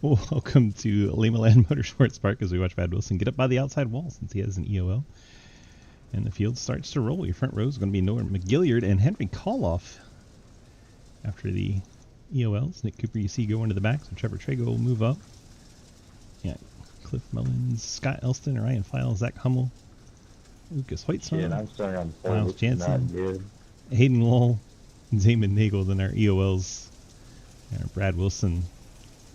Welcome to Limaland Motorsports Park as we watch Brad Wilson get up by the outside wall since he has an EOL. And the field starts to roll. Your front row is going to be Noah McGilliard and Henry Koloff. After the EOLs, Nick Cooper you see go into the back, so Trevor Trago will move up. Yeah, Cliff Mullins, Scott Elston, Ryan File, Zach Hummel, Lucas Hoytsman, Yeah, I'm starting on pole. Miles Jansen, Hayden Lowell, Damon Nagel, then our EOLs, and Brad Wilson,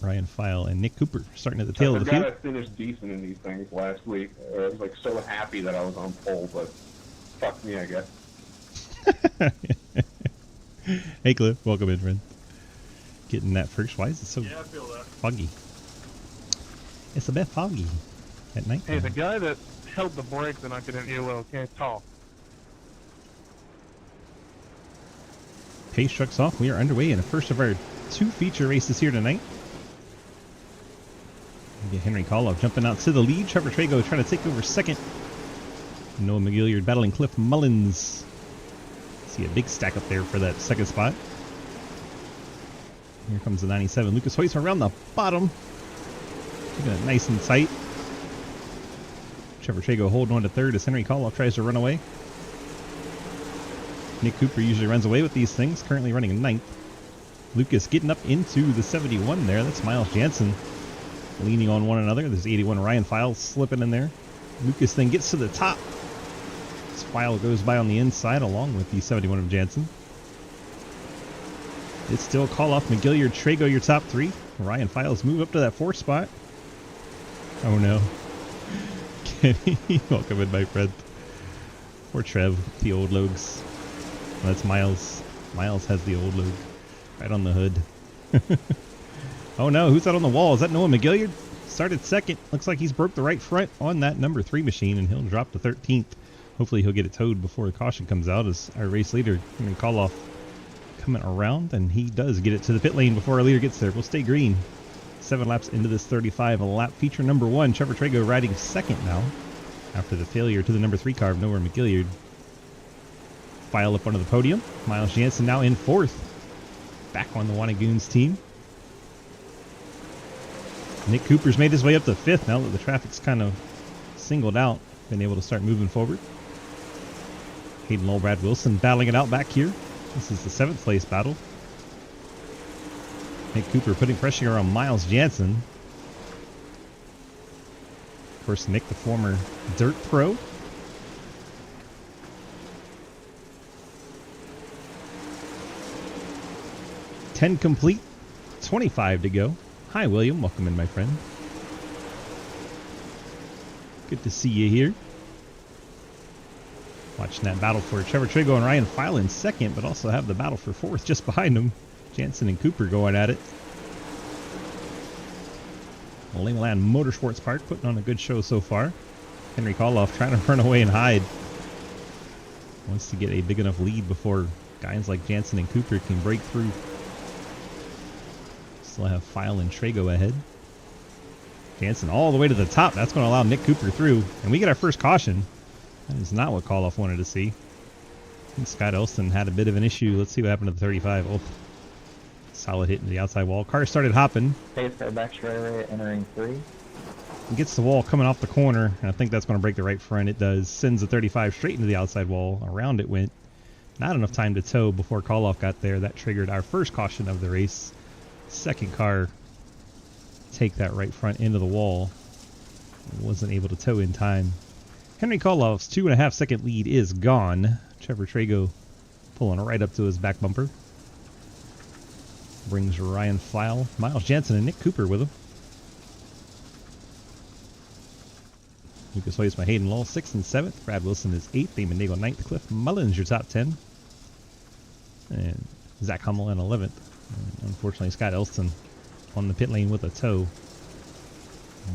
Ryan File, and Nick Cooper starting at the tail of the field. I finished decent in these things last week. I was like so happy that I was on pole, but fuck me, I guess. Hey Cliff, welcome in, friend. Getting that first. Why is it so I feel that. foggy? It's a bit foggy at night. Hey, the guy that held the brakes and I couldn't EOL can't talk. Pace trucks off. We are underway in the first of our 2 feature races here tonight. We get Henry Koloff jumping out to the lead. Trevor Trago trying to take over second. Noah McGilliard battling Cliff Mullins. See a big stack up there for that second spot. Here comes the 97. Lucas Hoyts around the bottom. Keeping it nice and tight. Trevor Trago holding on to third as Henry Koloff tries to run away. Nick Cooper usually runs away with these things, currently running in 9th. Lucas getting up into the 71 there. That's Miles Jansen leaning on one another. There's 81 Ryan File slipping in there. Lucas then gets to the top. This File goes by on the inside along with the 71 of Jansen. It's still Koloff, McGilliard, Trago your top 3. Ryan Files move up to that 4th spot. Oh no. Kenny, welcome in my friend. Poor Trev, the old logs. That's Miles. Miles has the old log right on the hood. Oh no, who's out on the wall? Is that Noah McGilliard? Started second. Looks like he's broke the right front on that number 3 machine and he'll drop to 13th. Hopefully he'll get it towed before the caution comes out as our race leader, Henry Koloff, coming around, and he does get it to the pit lane before our leader gets there. We'll stay green. 7 laps into this 35 lap feature number 1. Trevor Trago riding second now after the failure to the number 3 car of Noah McGilliard. File up onto the podium. Miles Jansen now in 4th. Back on the Goons team. Nick Cooper's made his way up to 5th now that the traffic's kind of singled out. Been able to start moving forward. Hayden Lowell, Brad Wilson battling it out back here. This is the 7th place battle. Nick Cooper putting pressure on Miles Jansen. Of course, Nick, the former dirt pro. $10 complete, 25 to go. Hi, William. Welcome in, my friend. Good to see you here. Watching that battle for Trevor Trago and Ryan File in 2nd, but also have the battle for 4th just behind them. Jansen and Cooper going at it. Limaland Motorsports Park putting on a good show so far. Henry Koloff trying to run away and hide. Wants to get a big enough lead before guys like Jansen and Cooper can break through. Still have File and Trago ahead. Jansen all the way to the top. That's going to allow Nick Cooper through. And we get our first caution. That is not what Koloff wanted to see. I think Scott Elston had a bit of an issue. Let's see what happened to the 35. Oh, solid hit into the outside wall. Car started hopping. Pace car back straightaway, entering 3. Gets the wall coming off the corner, and I think that's going to break the right front. It does. Sends the 35 straight into the outside wall. Around it went. Not enough time to tow before Koloff got there. That triggered our first caution of the race. Second car take that right front into the wall. Wasn't able to tow in time. Henry Koloff's 2.5 second lead is gone. Trevor Trago pulling right up to his back bumper. Brings Ryan File, Miles Jansen, and Nick Cooper with him. Lucas Hoyts by Hayden Lowell, 6th and 7th. Brad Wilson is 8th. Damon Nagel 9th. Cliff Mullins, your top 10. And Zach Hummel in 11th. And unfortunately, Scott Elston on the pit lane with a tow.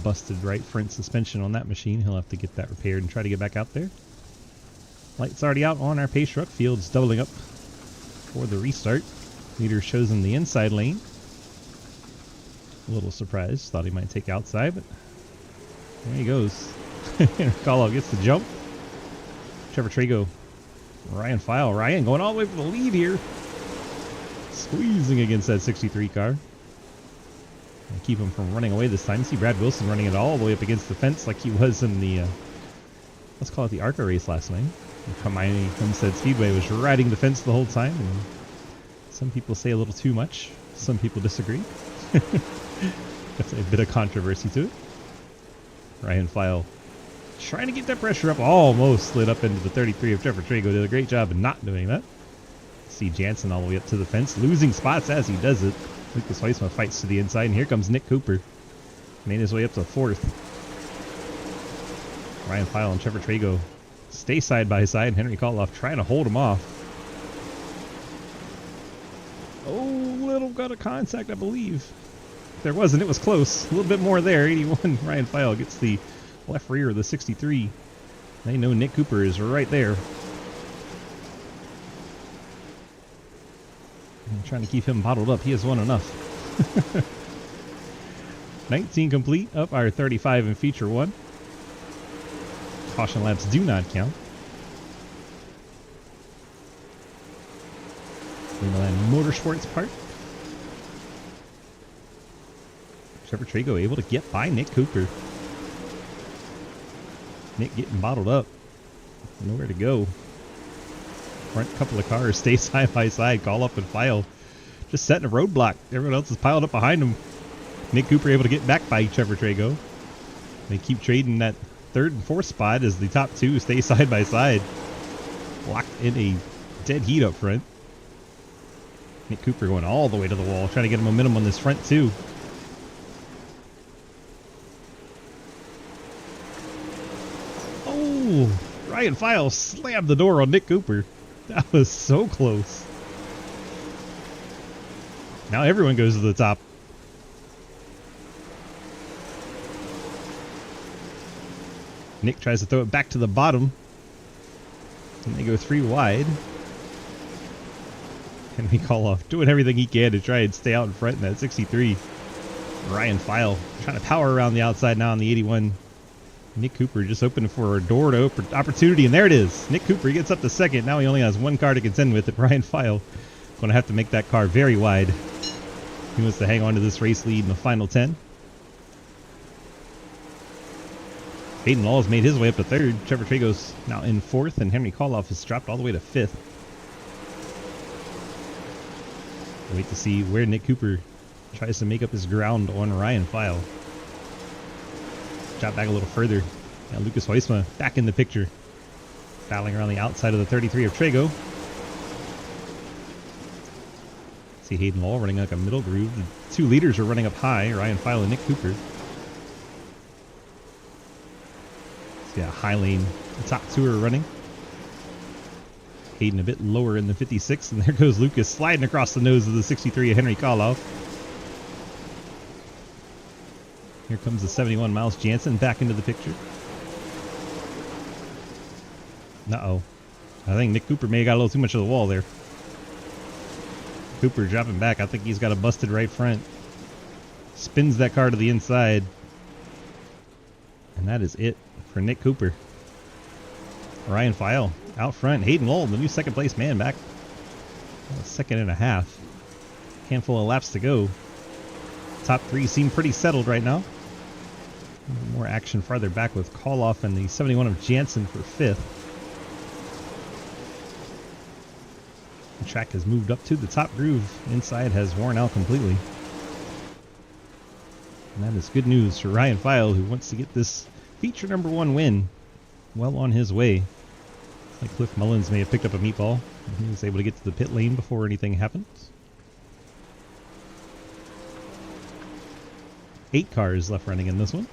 Busted right front suspension on that machine. He'll have to get that repaired and try to get back out there. Lights already out on our pace truck. Field's doubling up for the restart. Leader shows in the inside lane. A little surprised. Thought he might take outside, but there he goes. Koloff gets the jump. Trevor Trago, Ryan File. Ryan going all the way for the lead here. Squeezing against that 63 car. Keep him from running away this time. See Brad Wilson running it all the way up against the fence like he was in the, let's call it the ARCA race last night. Hermione Homestead Speedway was riding the fence the whole time, and some people say a little too much. Some people disagree. Definitely a bit of controversy to it. Ryan File trying to get that pressure up, almost slid up into the 33 of Trevor Trago. Did a great job of not doing that. See Jansen all the way up to the fence, losing spots as he does it. Lucas Huisma fights to the inside, and here comes Nick Cooper. Made his way up to fourth. Ryan File and Trevor Trago stay side by side, and Henry Koloff trying to hold him off. Oh, little got a contact, I believe. If there wasn't, it was close. A little bit more there. 81. Ryan File gets the left rear of the 63. They know Nick Cooper is right there. I'm trying to keep him bottled up. He has won enough. 19 complete. Up our 35 in feature 1. Caution laps do not count. Limaland Motorsports Park. Trevor Trago able to get by Nick Cooper. Nick getting bottled up. Nowhere to go. Front couple of cars stay side by side. Call up and File just setting a roadblock. Everyone else is piled up behind him. Nick Cooper able to get back by Trevor Trago. They keep trading that third and fourth spot as the top two stay side by side. Locked in a dead heat up front. Nick Cooper going all the way to the wall, trying to get a momentum on this front too. Oh, Ryan File slammed the door on Nick Cooper. That was so close. Now everyone goes to the top. Nick tries to throw it back to the bottom. And they go 3 wide. Henry Koloff doing everything he can to try and stay out in front in that 63. Ryan File trying to power around the outside now on the 81. Nick Cooper just opening for a door to opportunity, and there it is. Nick Cooper gets up to second. Now he only has one car to contend with. Ryan File going to have to make that car very wide. He wants to hang on to this race lead in the final 10. Hayden Laws made his way up to third. Trevor Trago's now in fourth, and Henry Koloff has dropped all the way to fifth. Wait to see where Nick Cooper tries to make up his ground on Ryan File. Drop back a little further. Now Lucas Huisma back in the picture. Battling around the outside of the 33 of Trago. See Hayden Law running like a middle groove. The two leaders are running up high, Ryan File and Nick Cooper. See a high lane. The top two are running. Hayden a bit lower in the 56, and there goes Lucas sliding across the nose of the 63 of Henry Koloff. Here comes the 71 Miles Jansen back into the picture. Uh-oh. I think Nick Cooper may have got a little too much of the wall there. Cooper dropping back. I think he's got a busted right front. Spins that car to the inside. And that is it for Nick Cooper. Ryan File out front. Hayden Lowell, the new second place man, back a second and a half. Handful of laps to go. Top three seem pretty settled right now. More action farther back with Koloff and the 71 of Jansen for fifth. The track has moved up to the top groove. Inside has worn out completely. And that is good news for Ryan File, who wants to get this feature number 1 win well on his way. Like Cliff Mullins may have picked up a meatball. He was able to get to the pit lane before anything happens. 8 cars left running in this one.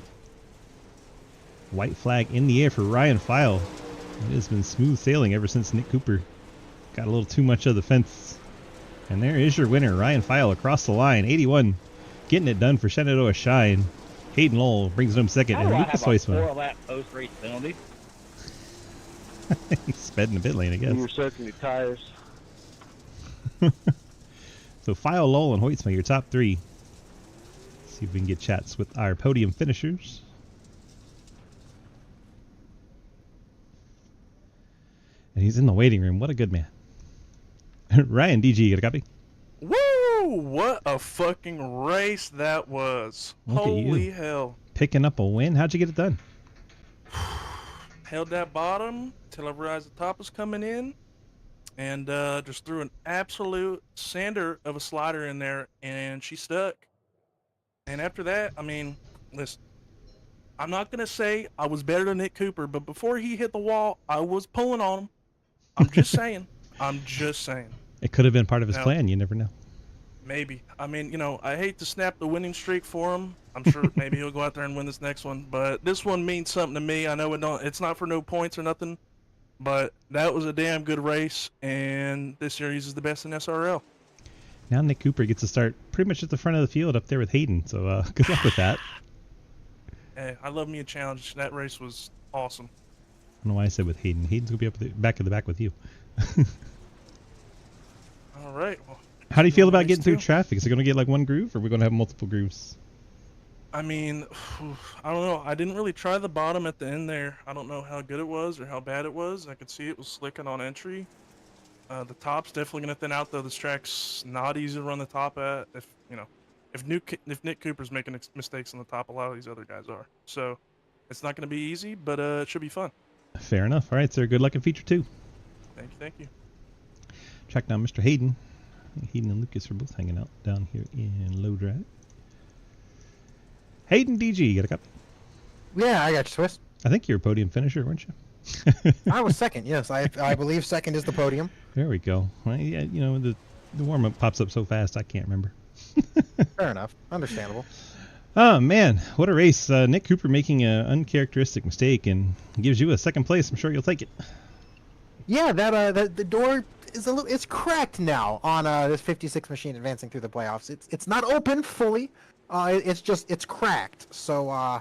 White flag in the air for Ryan File. It has been smooth sailing ever since Nick Cooper got a little too much of the fence. And there is your winner, Ryan File, across the line. 81, getting it done for Shenandoah Shine. Hayden Lowell brings him second, and Lucas Huisma. 4-lap post-race penalty. He's sped in the pit lane, I guess. You were soaking your tires. So File, Lowell, and Huisma, your top three. See if we can get chats with our podium finishers. And he's in the waiting room. What a good man. Ryan DG, you got a copy? Woo! Woo! What a fucking race that was. Look at you. Holy hell. Picking up a win. How'd you get it done? Held that bottom till I realized the top was coming in. And just threw an absolute sander of a slider in there, and she stuck. And after that, I mean, listen, I'm not going to say I was better than Nick Cooper, but before he hit the wall, I was pulling on him. I'm just saying. I'm just saying. It could have been part of his plan. You never know. Maybe. I mean, you know, I hate to snap the winning streak for him. I'm sure maybe he'll go out there and win this next one, but this one means something to me. I know it's not for no points or nothing, but that was a damn good race, and this series is the best in SRL. Now Nick Cooper gets to start pretty much at the front of the field up there with Hayden, so good luck with that. Hey, I love me a challenge. That race was awesome. I don't know why I said with Hayden. Hayden's going to be up at the back of the back with you. All right. Well, how do you feel about getting through traffic? Is it going to get like one groove, or are we going to have multiple grooves? I mean, I don't know. I didn't really try the bottom at the end there. I don't know how good it was or how bad it was. I could see it was slicking on entry. The top's definitely going to thin out, though. This track's not easy to run the top at. If Nick Cooper's making mistakes on the top, a lot of these other guys are. So it's not going to be easy, but it should be fun. Fair enough. All right, sir. Good luck in feature 2. Thank you. Track down Mr. Hayden. Hayden and Lucas are both hanging out down here in low drag. Hayden DG, you got a copy? Yeah, I got you, Swiss. I think you're a podium finisher, weren't you? I was second, yes. I believe second is the podium. There we go. Well, yeah, you know, the warm-up pops up so fast, I can't remember. Fair enough. Understandable. Oh, man. What a race. Nick Cooper making an uncharacteristic mistake and gives you a second place. I'm sure you'll take it. Yeah, the door is it's cracked now on this 56 machine advancing through the playoffs. It's not open fully. It's cracked. So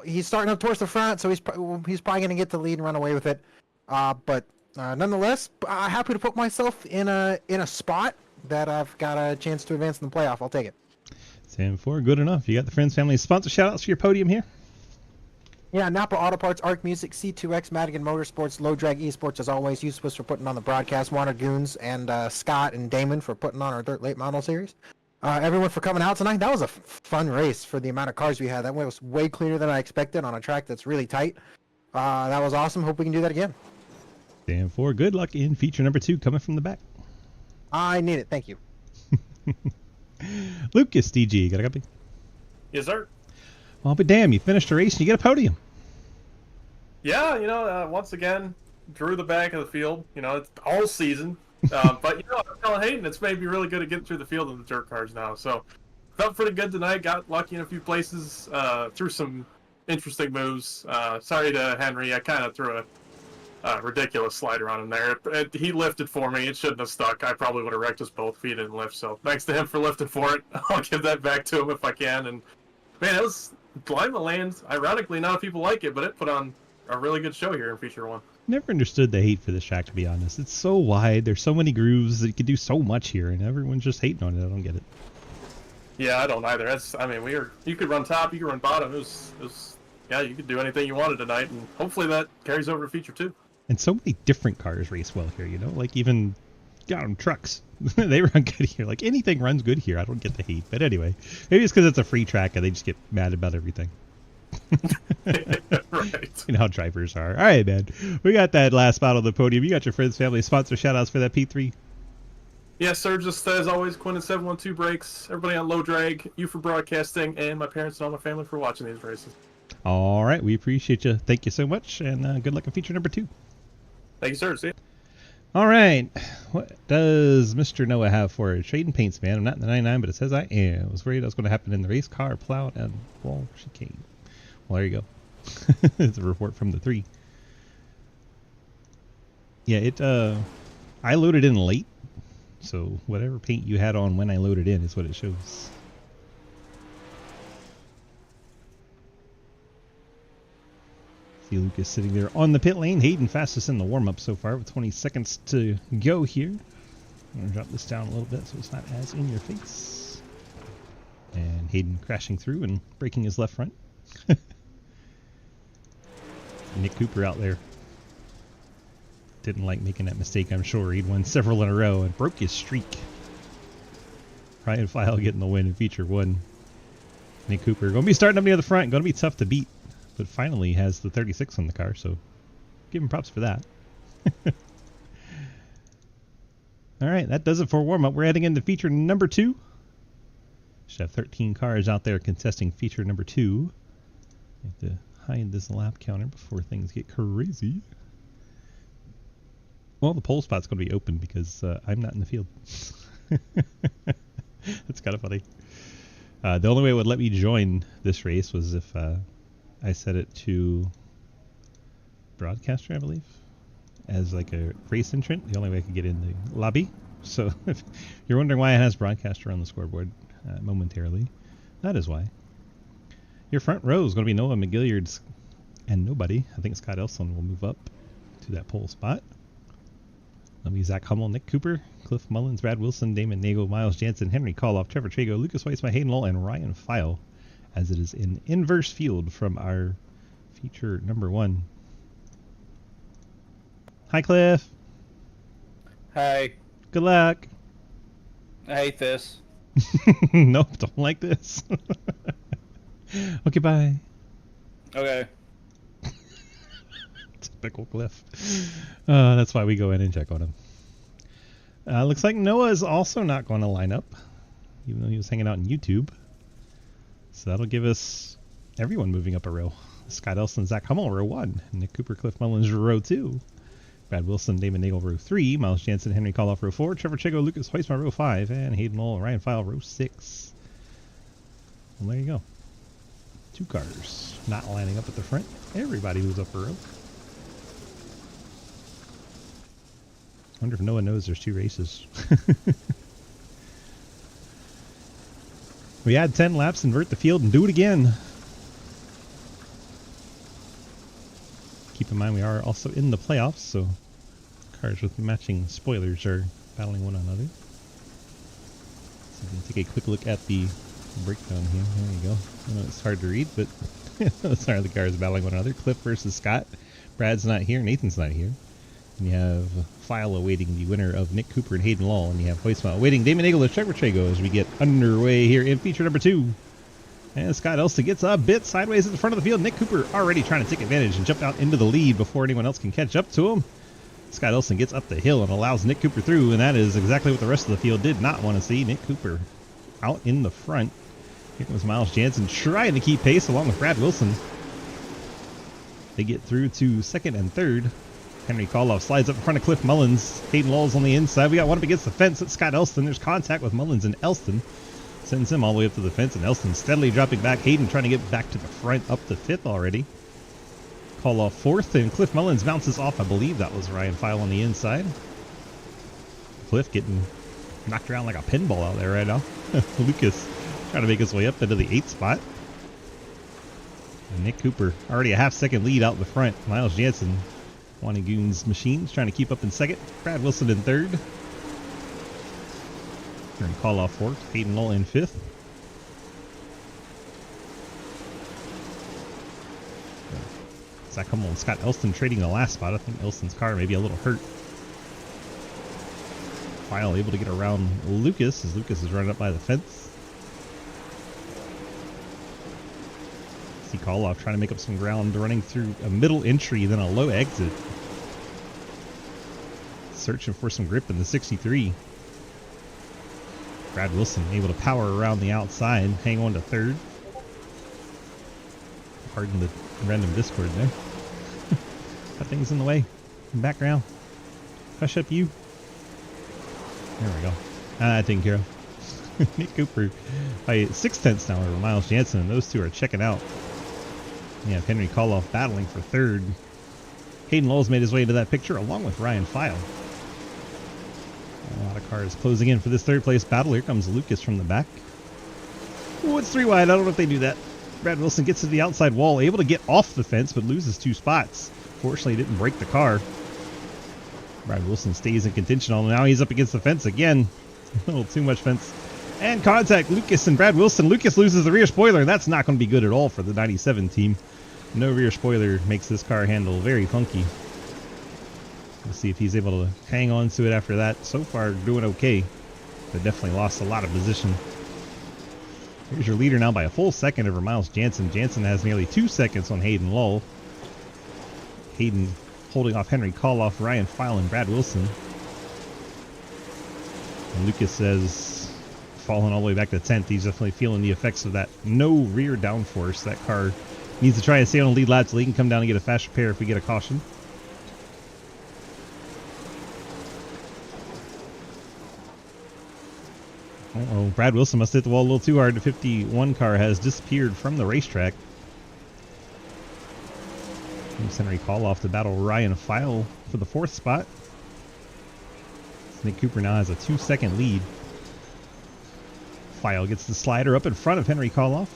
he's starting up towards the front, so he's probably going to get the lead and run away with it. But nonetheless, happy to put myself in a spot that I've got a chance to advance in the playoff. I'll take it. 10-4, good enough. You got the Friends Family sponsor shout-outs for your podium here? Yeah, Napa Auto Parts, Arc Music, C2X, Madigan Motorsports, Low Drag Esports, as always. You, Swiss, for putting on the broadcast. Warner Goons and Scott and Damon for putting on our Dirt Late Model Series. Everyone for coming out tonight. That was a fun race for the amount of cars we had. That was way cleaner than I expected on a track that's really tight. That was awesome. Hope we can do that again. 10-4, good luck in feature number 2 coming from the back. I need it. Thank you. Lucas DG, got a copy? Yes, sir. Well, but damn, you finished a race and you get a podium. Yeah, you know, once again, drew the back of the field. You know, it's all season. But, you know, I'm telling Hayden, it's made me really good at getting through the field in the dirt cars now. So, felt pretty good tonight. Got lucky in a few places. Threw some interesting moves. Sorry to Henry. I kind of threw a ridiculous slider on him there. He lifted for me. It shouldn't have stuck. I probably would have wrecked us both if he didn't lift. So, thanks to him for lifting for it. I'll give that back to him if I can. And, man, it was Limaland. Ironically, not a people like it, but it put on a really good show here in feature 1. Never understood the hate for this track, to be honest. It's so wide. There's so many grooves that you can do so much here, and everyone's just hating on it. I don't get it. Yeah, I don't either. You could run top, you could run bottom. It was yeah, you could do anything you wanted tonight, and hopefully that carries over to feature 2. And so many different cars race well here, you know? Like even, trucks. They run good here. Like anything runs good here. I don't get the hate. But anyway, maybe it's because it's a free track and they just get mad about everything. Right. You know how drivers are. All right, man. We got that last spot on the podium. You got your Friends Family sponsor shout-outs for that P3. Yes, sir. Just as always, Quinn and 712 Brakes, everybody on Low Drag, you for broadcasting, and my parents and all my family for watching these races. All right. We appreciate you. Thank you so much. And good luck in feature number 2. Thank you, sir. See ya. All right. What does Mr. Noah have for us? Trading paints, man. I'm not in the 99, but it says I am. I was worried that was going to happen in the race car, plowed, and wall chicane. Well, there you go. It's a report from the 3. Yeah, I loaded in late, so whatever paint you had on when I loaded in is what it shows. See Lucas sitting there on the pit lane. Hayden fastest in the warm-up so far with 20 seconds to go here. I'm going to drop this down a little bit so it's not as in your face. And Hayden crashing through and breaking his left front. Nick Cooper out there didn't like making that mistake, I'm sure. He'd won several in a row and broke his streak. Ryan File getting the win in Feature 1. Nick Cooper going to be starting up near the front. Going to be tough to beat. But finally has the 36 on the car, so give him props for that. Alright, that does it for warm-up. We're heading into Feature number 2. Should have 13 cars out there contesting Feature number 2. Have to hide this lap counter before things get crazy. Well, the pole spot's going to be open because I'm not in the field. That's kind of funny. The only way it would let me join this race was if I set it to broadcaster, I believe, as like a race entrant. The only way I could get in the lobby. So if you're wondering why it has broadcaster on the scoreboard momentarily, that is why. Your front row is going to be Noah McGilliard's and nobody. I think Scott Elson will move up to that pole spot. That'll be Zach Hummel, Nick Cooper, Cliff Mullins, Brad Wilson, Damon Nagel, Miles Jansen, Henry Koloff, Trevor Trago, Lucas Weissman, Hayden Lowell, and Ryan File, as it is in inverse field from our Feature number 1. Hi, Cliff. Hey, Good luck. I hate this. Nope, don't like this. Okay, bye. Okay. Typical Cliff. That's why we go in and check on him. Looks like Noah is also not going to line up, even though he was hanging out in YouTube. So that'll give us everyone moving up a row. Scott Elson, Zach Hummel, row 1. Nick Cooper, Cliff Mullins, row 2. Brad Wilson, Damon Nagel, row 3. Miles Jansen, Henry Koloff, row 4. Trevor Chigo, Lucas Heusman, row 5. And Hayden Lowell, Ryan File, row 6. Well, there you go. 2 cars not lining up at the front. Everybody moves up a row. I wonder if Noah knows there's 2 races. We add 10 laps, invert the field, and do it again. Keep in mind we are also in the playoffs, so cars with matching spoilers are battling one another. So we can take a quick look at the breakdown here. There you go. I know it's hard to read, but those are the cars battling one another. Cliff versus Scott. Brad's not here. Nathan's not here. And you have File awaiting the winner of Nick Cooper and Hayden Lowell. And you have Heusma awaiting Damon Nagel and Trevor Trago as we get underway here in Feature number 2. And Scott Elson gets a bit sideways at the front of the field. Nick Cooper already trying to take advantage and jump out into the lead before anyone else can catch up to him. Scott Elson gets up the hill and allows Nick Cooper through, and that is exactly what the rest of the field did not want to see. Nick Cooper out in the front. Here comes Miles Jansen trying to keep pace along with Brad Wilson. They get through to second and third. Henry Koloff slides up in front of Cliff Mullins. Hayden Lowell's on the inside. We got one up against the fence at Scott Elston. There's contact with Mullins and Elston. Sends him all the way up to the fence, and Elston steadily dropping back. Hayden trying to get back to the front, up to 5th already. Koloff 4th, and Cliff Mullins bounces off. I believe that was Ryan File on the inside. Cliff getting knocked around like a pinball out there right now. Lucas trying to make his way up into the 8th spot. And Nick Cooper already a half-second lead out in the front. Miles Jansen, one of Goons' machines, trying to keep up in 2nd. Brad Wilson in 3rd. And Koloff 4th. Hayden Lowell in 5th. Zach Hummel and Scott Elston trading the last spot. I think Elston's car may be a little hurt. File able to get around Lucas as Lucas is running up by the fence. See Koloff trying to make up some ground, running through a middle entry, then a low exit. Searching for some grip in the 63. Brad Wilson able to power around the outside, hang on to 3rd. Pardon the random Discord there. Got things in the way. In the background. Hush up you. There we go. Taken care of. Nick Cooper by 6/10 now over Miles Jansen, and those 2 are checking out. You have Henry Koloff battling for 3rd. Hayden Lowell's made his way into that picture along with Ryan File. A lot of cars closing in for this 3rd place battle. Here comes Lucas from the back. Oh, it's 3 wide. I don't know if they do that. Brad Wilson gets to the outside wall, able to get off the fence, but loses 2 spots. Fortunately, didn't break the car. Brad Wilson stays in contention. Now he's up against the fence again. A little too much fence. And contact Lucas and Brad Wilson. Lucas loses the rear spoiler, and that's not going to be good at all for the 97 team. No rear spoiler makes this car handle very funky. We'll see if he's able to hang on to it after that. So far, doing okay. but definitely lost a lot of position. Here's your leader now by a full second over Miles Jansen. Jansen has nearly 2 seconds on Hayden Lull. Hayden holding off Henry Koloff, Ryan File, and Brad Wilson. And Lucas says, falling all the way back to 10th. He's definitely feeling the effects of that no rear downforce. That car needs to try and stay on the lead lap so he can come down and get a fast repair if we get a caution. Uh-oh, Brad Wilson must hit the wall a little too hard. The 51 car has disappeared from the racetrack. Henry Koloff to battle Ryan File for the 4th spot. Nick Cooper now has a 2-second lead. File gets the slider up in front of Henry Koloff.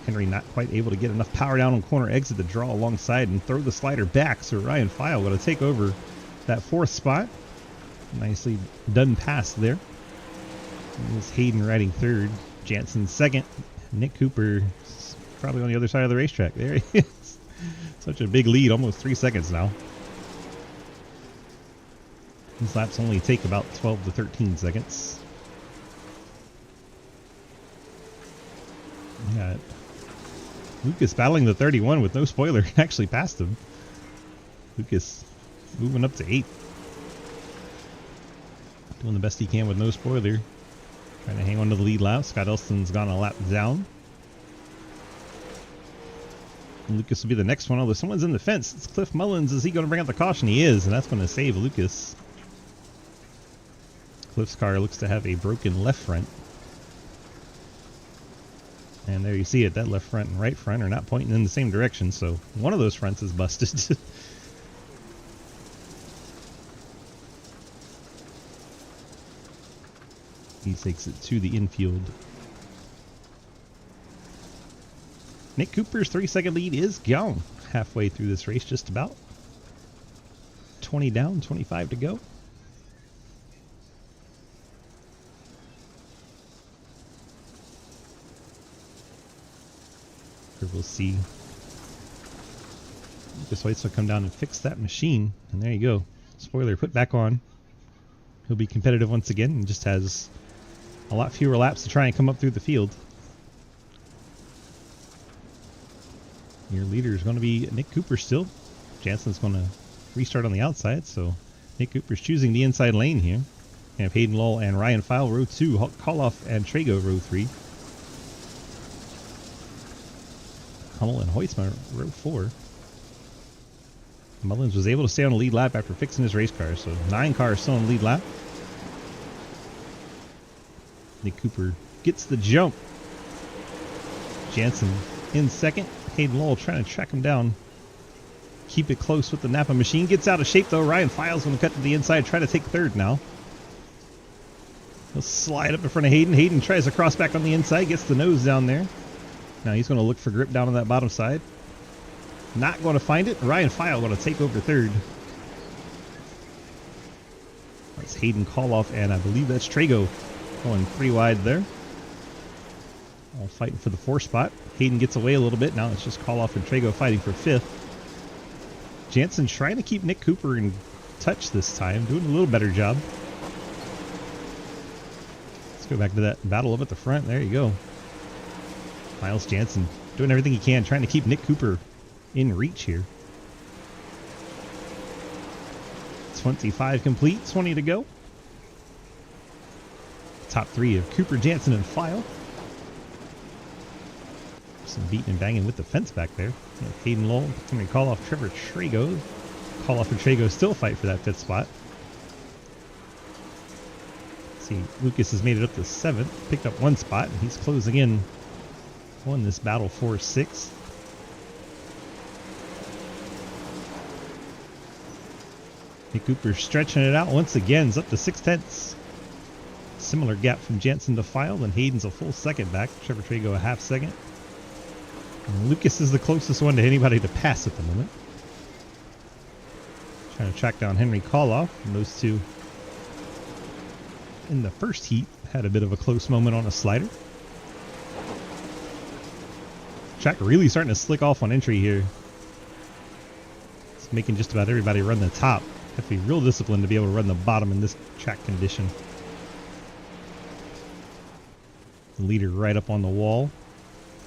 Henry not quite able to get enough power down on corner exit to draw alongside and throw the slider back, so Ryan File going to take over that 4th spot. Nicely done pass there. This Hayden riding 3rd, Jansen 2nd, Nick Cooper probably on the other side of the racetrack. There he is. Such a big lead, almost 3 seconds now. These laps only take about 12 to 13 seconds. Got Lucas battling the 31 with no spoiler. Actually passed him. Lucas moving up to 8th. Doing the best he can with no spoiler. Trying to hang on to the lead lap. Scott Elston's gone a lap down. And Lucas will be the next one, although someone's in the fence. It's Cliff Mullins. Is he going to bring out the caution? He is, and that's going to save Lucas. Cliff's car looks to have a broken left front. And there you see it. That left front and right front are not pointing in the same direction, so one of those fronts is busted. He takes it to the infield. Nick Cooper's 3-second lead is gone. Halfway through this race, just about. 20 down, 25 to go. Here we'll see. Lucas White's will come down and fix that machine. And there you go. Spoiler put back on. He'll be competitive once again and just has a lot fewer laps to try and come up through the field. Your leader is going to be Nick Cooper still. Jansen's going to restart on the outside, so Nick Cooper's choosing the inside lane here. We have Hayden Lull and Ryan File, row 2, Koloff and Trago, row 3. Hummel and Hoytsma, row 4. Mullins was able to stay on the lead lap after fixing his race car, so 9 cars still on the lead lap. Nick Cooper gets the jump. Jansen in 2nd. Hayden Lull trying to track him down. Keep it close with the Napa machine. Gets out of shape though. Ryan Files going to cut to the inside. Try to take 3rd now. He'll slide up in front of Hayden. Hayden tries to cross back on the inside. Gets the nose down there. Now he's going to look for grip down on that bottom side. Not going to find it. Ryan File going to take over 3rd. That's Hayden Koloff and I believe that's Trago going 3 wide there. All fighting for the 4th spot. Hayden gets away a little bit. Now it's just Koloff and Trago fighting for 5th. Jansen trying to keep Nick Cooper in touch this time. Doing a little better job. Let's go back to that battle up at the front. There you go. Miles Jansen doing everything he can. Trying to keep Nick Cooper in reach here. 25 complete. 20 to go. Top 3 of Cooper, Jansen, and File. Some beating and banging with the fence back there. Hayden Lull, Henry Koloff, Trevor Trago. Koloff and Trago still fight for that 5th spot. Let's see, Lucas has made it up to 7th. Picked up 1 spot, and he's closing in on this battle for 6th. Nick Cooper stretching it out once again. Is up to 6/10. Similar gap from Jansen to File, and Hayden's a full 2nd back. Trevor Trago a half 2nd. And Lucas is the closest one to anybody to pass at the moment. Trying to track down Henry Koloff, and those two in the first heat had a bit of a close moment on a slider. Track really starting to slick off on entry here. It's making just about everybody run the top. Have to be real disciplined to be able to run the bottom in this track condition. The leader right up on the wall.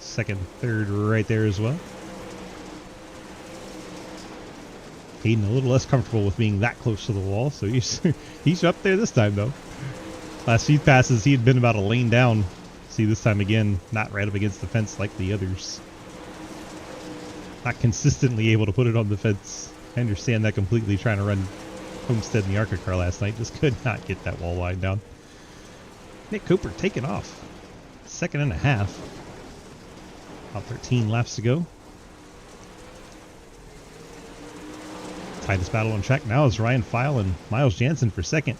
Second, third right there as well. Hayden a little less comfortable with being that close to the wall, so he's up there this time though. Last few passes he had been about a lane down. See, this time again, not right up against the fence like the others. Not consistently able to put it on the fence. I understand that completely, trying to run Homestead in the ARCA car last night. Just could not get that wall line down. Nick Cooper taking off. 2.5 seconds. About 13 laps to go. Tightest battle on track now is Ryan File and Miles Jansen for second.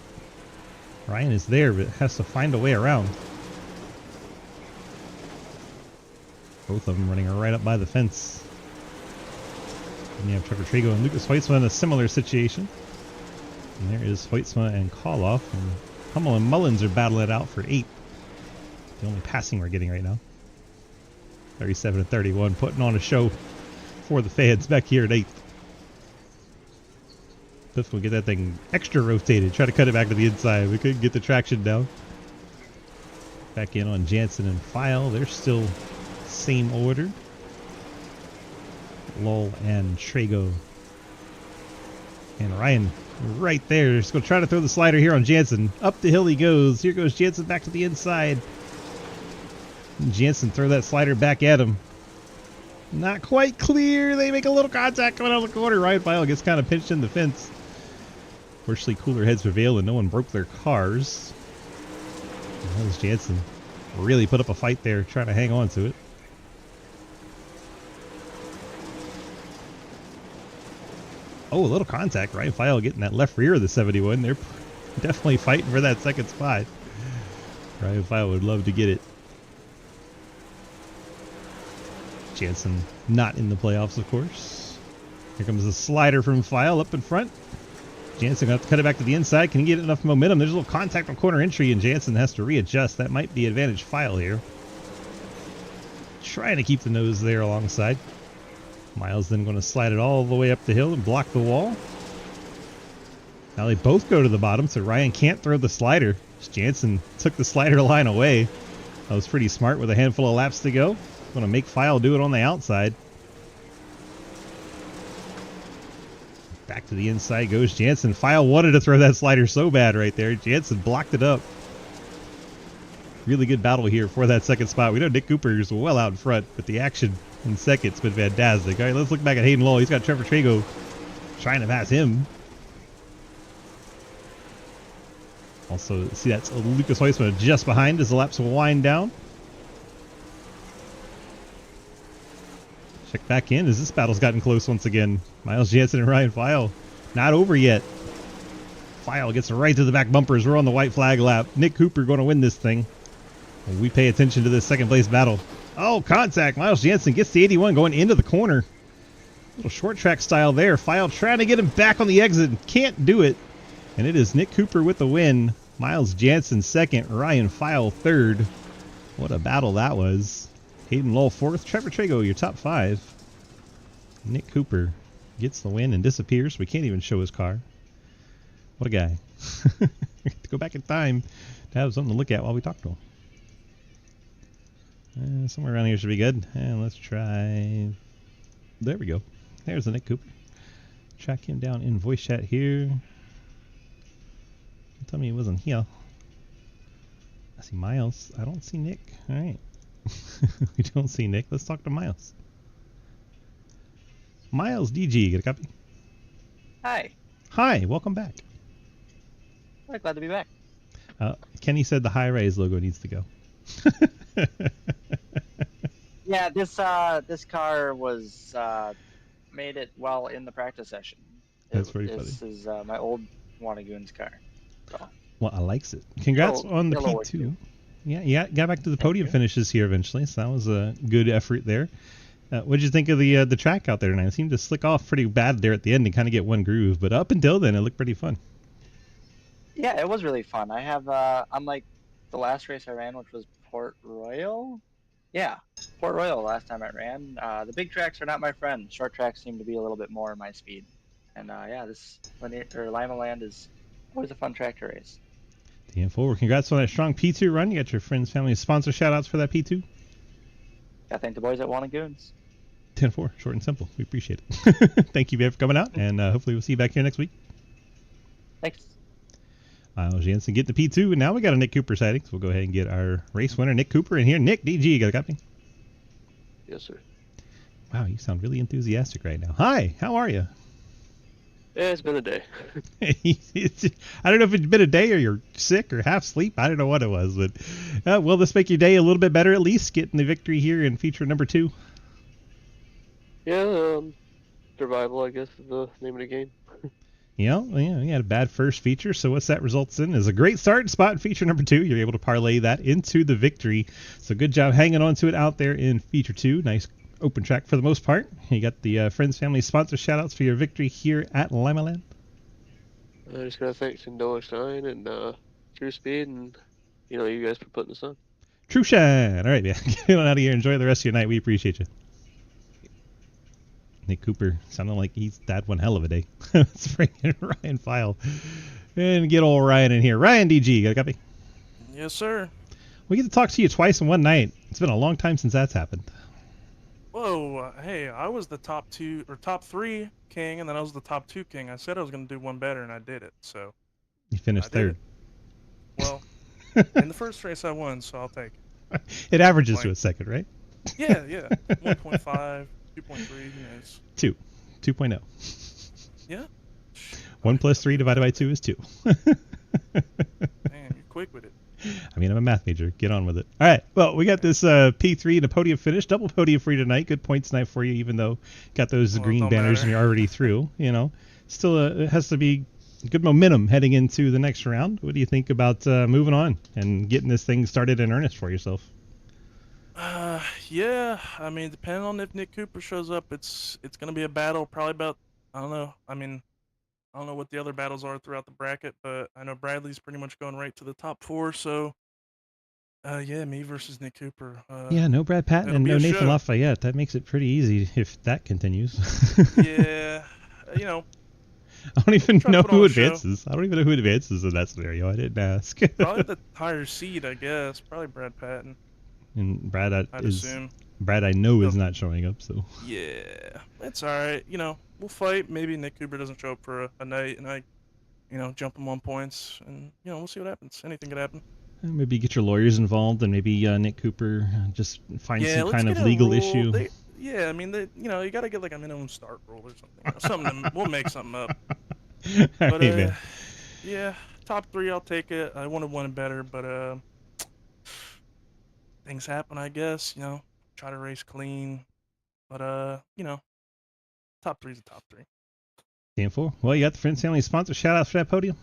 Ryan is there, but has to find a way around. Both of them running right up by the fence. And you have Trevor Trago and Lucas Hoytsma in a similar situation. And there is Hoytsma and Koloff, and Hummel and Mullins are battling it out for 8th. The only passing we're getting right now. 37 and 31, putting on a show for the fans back here at 8th. Cliff will get that thing extra rotated, try to cut it back to the inside. We couldn't get the traction down. Back in on Jansen and File. They're still same order. Lowell and Trago. And Ryan right there. Just going to try to throw the slider here on Jansen. Up the hill he goes. Here goes Jansen back to the inside. And Jansen throw that slider back at him. Not quite clear. They make a little contact coming out of the corner. Ryan File gets kind of pinched in the fence. Fortunately, cooler heads prevailed and no one broke their cars. And that was Jansen. Really put up a fight there, trying to hang on to it. Oh, a little contact. Ryan File getting that left rear of the 71. They're definitely fighting for that second spot. Ryan File would love to get it. Jansen not in the playoffs, of course. Here comes the slider from File up in front. Jansen going to have to cut it back to the inside. Can he get enough momentum? There's a little contact on corner entry, and Jansen has to readjust. That might be advantage File here. Trying to keep the nose there alongside. Miles then going to slide it all the way up the hill and block the wall. Now they both go to the bottom, so Ryan can't throw the slider. Jansen took the slider line away. That was pretty smart with a handful of laps to go. Going to make File do it on the outside. Back to the inside goes Jansen. File wanted to throw that slider so bad right there. Jansen blocked it up. Really good battle here for that second spot. We know Nick Cooper is well out in front, but the action in second's been fantastic. All right, let's look back at Hayden Lowell. He's got Trevor Trago trying to pass him. Also, see that's Lucas Hoytsma just behind as the laps will wind down. Check back in as this battle's gotten close once again. Miles Jansen and Ryan File not over yet. File gets right to the back bumpers. We're on the white flag lap. Nick Cooper going to win this thing. And we pay attention to this second place battle. Oh, contact. Miles Jansen gets the 81 going into the corner. Little short track style there. File trying to get him back on the exit. Can't do it. And it is Nick Cooper with the win. Miles Jansen second. Ryan File third. What a battle that was. Hayden Lowell fourth. Trevor Trago, your top 5. Nick Cooper gets the win and disappears. We can't even show his car. What a guy. Go back in time to have something to look at while we talk to him. Somewhere around here should be good. And let's try... There we go. There's the Nick Cooper. Track him down in voice chat here. Tell me he wasn't here. I see Miles. I don't see Nick. Alright. We don't see Nick. Let's talk to Miles. Miles DG, get a copy? Hi. Hi, welcome back. Well, glad to be back. Kenny said the high rise logo needs to go. Yeah, this car was made it well in the practice session. That's pretty funny. This is my old Goons car. So. Well, I likes it. Congrats on the P2. Yeah, got back to the podium finishes here eventually, so that was a good effort there. What did you think of the track out there tonight? It seemed to slick off pretty bad there at the end and kind of get one groove, but up until then, it looked pretty fun. Yeah, it was really fun. I have, unlike the last race I ran, which was Port Royal. Yeah, Port Royal last time I ran. The big tracks are not my friend. Short tracks seem to be a little bit more my speed. And yeah, this Limaland is always a fun track to race. 10-4. Congrats on that strong P2 run. You got your friends, family, sponsor shout-outs for that P2. I thank the boys at Wanna Goons. 10-4. Short and simple. We appreciate it. Thank you, Bev, for coming out, and hopefully we'll see you back here next week. Thanks. Miles Jansen getting the P2, and now we got a Nick Cooper sighting, so we'll go ahead and get our race winner, Nick Cooper, in here. Nick, DG, you got a copy? Yes, sir. Wow, you sound really enthusiastic right now. Hi, how are you? Yeah, it's been a day. I don't know if it's been a day or you're sick or half asleep. I don't know what it was, but will this make your day a little bit better at least, getting the victory here in feature number 2? Yeah, survival, I guess, is the name of the game. Yeah, you had a bad first feature, so what's that results in is a great starting spot in feature number 2. You're able to parlay that into the victory. So good job hanging on to it out there in feature 2. Nice open track for the most part. You got the friends, family, sponsor shout-outs for your victory here at Limaland. I just gotta thank Sindoa Stein and True Speed and, you guys for putting this on. True Shine. All right, man. Get on out of here. Enjoy the rest of your night. We appreciate you. Nick Cooper sounding like he's had one hell of a day. Let's bring in Ryan File and get old Ryan in here. Ryan DG, got a copy? Yes, sir. We get to talk to you twice in one night. It's been a long time since that's happened. Whoa, hey, I was the top 3 king, and then I was the top 2 king. I said I was going to do one better, and I did it, so. You finished third. Well, in the first race I won, so I'll take it. It averages to a second, right? Yeah. 1.5, 2.3, who knows? 2. 2.0. Yeah? 1 plus 3 divided by 2 is 2. Man, you're quick with it. I mean, I'm a math major. Get on with it. All right. Well, we got this P3 and a podium finish. Double podium for you tonight. Good points tonight for you, even though you got those green banners and you're already through. Still it has to be good momentum heading into the next round. What do you think about moving on and getting this thing started in earnest for yourself? Yeah. I mean, depending on if Nick Cooper shows up, it's going to be a battle. Probably about, I don't know. I mean, I don't know what the other battles are throughout the bracket, but I know Bradley's pretty much going right to the top 4. So, yeah, me versus Nick Cooper. Yeah, no Brad Patton and no Nathan show. Lafayette. That makes it pretty easy if that continues. Yeah, I don't even know who advances. I don't even know who advances in that scenario. I didn't ask. Probably the higher seed, I guess. Probably Brad Patton. And Brad I'd assume. Brad, I know is not showing up. So yeah, it's all right. We'll fight. Maybe Nick Cooper doesn't show up for a night, and I, jump him on points, and we'll see what happens. Anything could happen. Maybe get your lawyers involved, and maybe Nick Cooper just find some kind of legal issue. I mean, you got to get like a minimum start rule or something. We'll make something up. But yeah, top 3, I'll take it. I wanted one better, but things happen, I guess. Try to race clean, but top 3 is a top 3. 10-4. Well, you got the friends, family, sponsor shout outs for that podium.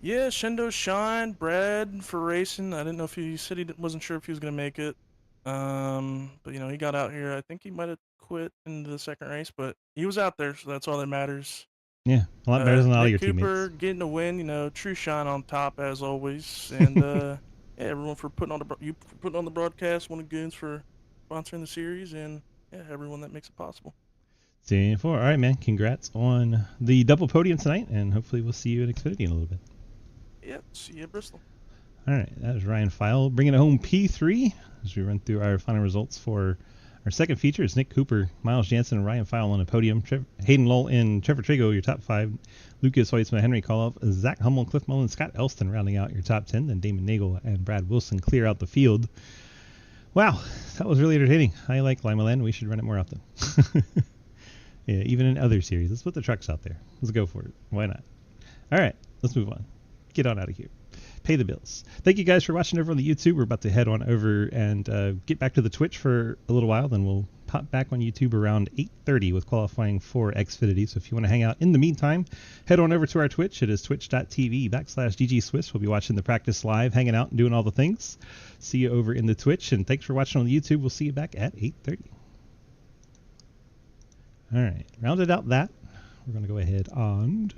Yeah, Shindo Shine, Brad for racing. I didn't know if he said he wasn't sure if he was gonna make it. But he got out here. I think he might have quit in the second race, but he was out there, so that's all that matters. Yeah, a lot better than all your teammates. Cooper getting a win, True Shine on top as always, and yeah, everyone for putting on the broadcast. Wanna Goons for sponsoring the series, and yeah, everyone that makes it possible. 10-4. All right, man. Congrats on the double podium tonight, and hopefully we'll see you at Xfinity in a little bit. Yep, see you at Bristol. All right, that was Ryan File bringing it home P3 as we run through our final results for our second feature. It's Nick Cooper, Miles Jansen, and Ryan File on the podium. Hayden Lowell and Trevor Trigo, your top 5. Lucas Hoytsma, Henry Koloff, Zach Hummel, Cliff Mullen, Scott Elston rounding out your top 10. Then Damon Nagel and Brad Wilson clear out the field. Wow, that was really entertaining. I like Limaland. We should run it more often. Yeah, even in other series. Let's put the trucks out there. Let's go for it. Why not? All right, let's move on. Get on out of here. Pay the bills. Thank you guys for watching over on the YouTube. We're about to head on over and get back to the Twitch for a little while. Then we'll pop back on YouTube around 8:30 with qualifying for Xfinity. So if you want to hang out in the meantime, head on over to our Twitch. It is twitch.tv/GGSwiss. We'll be watching the practice live, hanging out and doing all the things. See you over in the Twitch. And thanks for watching on the YouTube. We'll see you back at 8:30. All right. Rounded out that. We're going to go ahead and